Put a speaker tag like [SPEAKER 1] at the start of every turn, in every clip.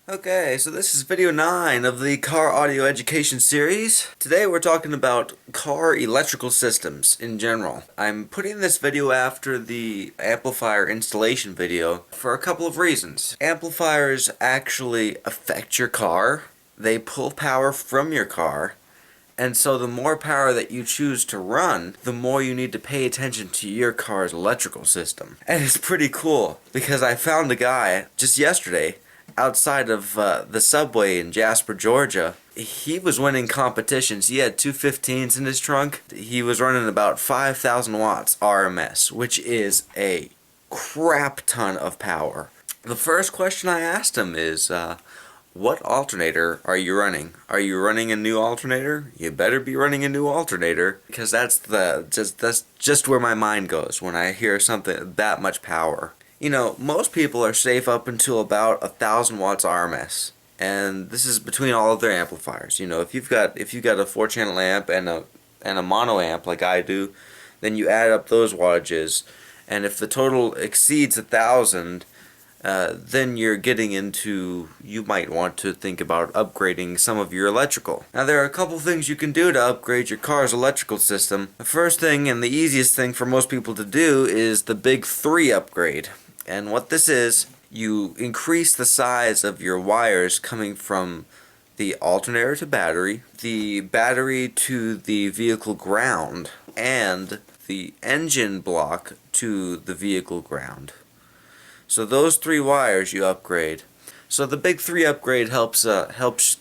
[SPEAKER 1] Okay, so this is video 9 of the car audio education series. Today we're talking about car electrical systems in general. I'm putting this video after the amplifier installation video for a couple of reasons. Amplifiers actually affect your car. They pull power from your car. And so the more power that you choose to run, the more you need to pay attention to your car's electrical system. And it's pretty cool because I found a guy just yesterday outside of the subway in Jasper, Georgia. He was winning competitions. He had two 15s in his trunk. He was running about 5,000 watts RMS, which is a crap ton of power. The first question I asked him is, what alternator are you running? Are you running a new alternator? You better be running a new alternator, because that's just where my mind goes when I hear something that much power. You know, most people are safe up until about 1,000 watts RMS, and this is between all of their amplifiers. You know, if you've got a 4-channel amp and a mono amp like I do, then you add up those wattages, and if the total exceeds 1,000, then you're getting into, you might want to think about upgrading some of your electrical. Now there are a couple things you can do to upgrade your car's electrical system. The first thing and the easiest thing for most people to do is the big 3 upgrade. And what this is, you increase the size of your wires coming from the alternator to battery, the battery to the vehicle ground, and the engine block to the vehicle ground. So those 3 wires you upgrade. So the big 3 upgrade helps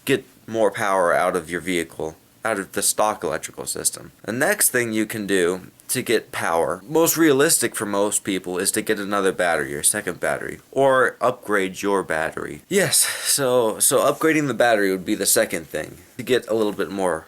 [SPEAKER 1] get more power out of your vehicle, out of the stock electrical system. The next thing you can do to get power, most realistic for most people, is to get another battery, or second battery, or upgrade your battery. Yes, so upgrading the battery would be the second thing to get a little bit more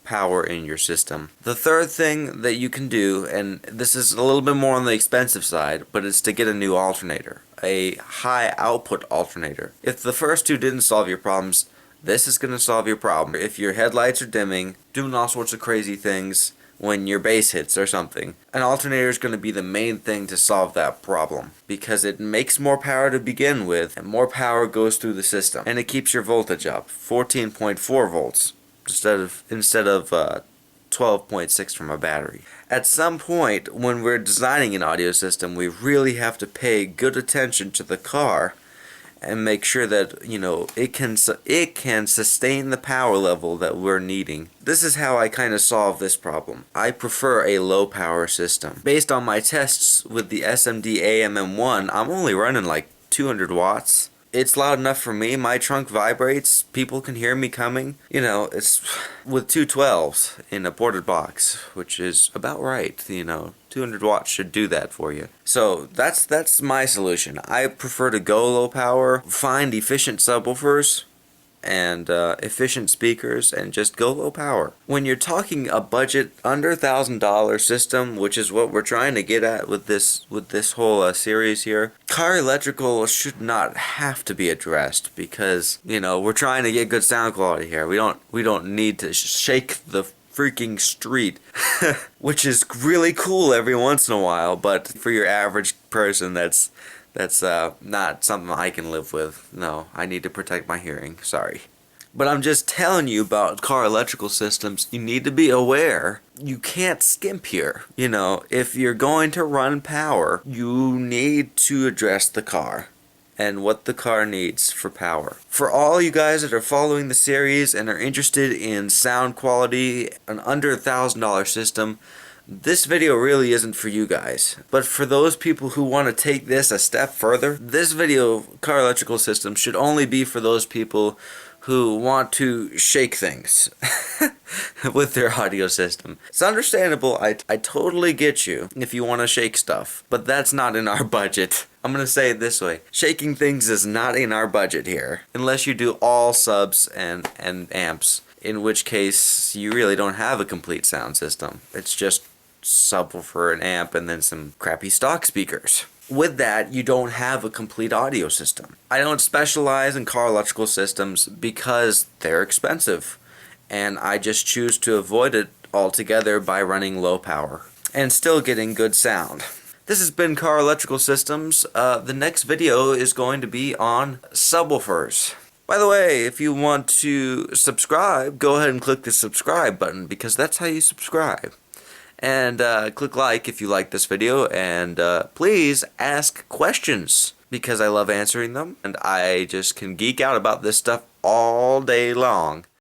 [SPEAKER 1] power in your system. The third thing that you can do, and this is a little bit more on the expensive side, but it's to get a new alternator, a high output alternator. If the first 2 didn't solve your problems, this is going to solve your problem. If your headlights are dimming, doing all sorts of crazy things when your bass hits or something, an alternator is going to be the main thing to solve that problem, because it makes more power to begin with, and more power goes through the system, and it keeps your voltage up, 14.4 volts instead of 12.6 from a battery. At some point when we're designing an audio system, we really have to pay good attention to the car and make sure that, you know, it can sustain the power level that we're needing. This is how I kind of solve this problem. I prefer a low power system. Based on my tests with the SMD AMM-1, I'm only running like 200 watts. It's loud enough for me. My trunk vibrates. People can hear me coming. You know, it's with 212s in a ported box, which is about right. You know, 200 watts should do that for you. So that's my solution. I prefer to go low power, find efficient subwoofers and efficient speakers, and just go low power. When you're talking a budget under $1,000 system, which is what we're trying to get at with this whole series here, car electrical should not have to be addressed, because, you know, we're trying to get good sound quality here. We don't need to shake the freaking street, which is really cool every once in a while, but for your average person, that's not something I can live with. No, I need to protect my hearing. Sorry. But I'm just telling you about car electrical systems. You need to be aware. You can't skimp here. You know, if you're going to run power, you need to address the car and what the car needs for power. For all you guys that are following the series and are interested in sound quality, an under $1,000 system, this video really isn't for you guys. But for those people who want to take this a step further, this video, car electrical system, should only be for those people who want to shake things with their audio system. It's understandable. I totally get you if you want to shake stuff, but that's not in our budget. I'm going to say it this way. Shaking things is not in our budget here, unless you do all subs and amps, in which case you really don't have a complete sound system. It's just subwoofer, an amp, and then some crappy stock speakers. With that, you don't have a complete audio system. I don't specialize in car electrical systems because they're expensive, and I just choose to avoid it altogether by running low power and still getting good sound. This has been Car Electrical Systems. The next video is going to be on subwoofers. By the way, if you want to subscribe, go ahead and click the subscribe button, because that's how you subscribe. And click like if you like this video, and please ask questions, because I love answering them, and I just can geek out about this stuff all day long.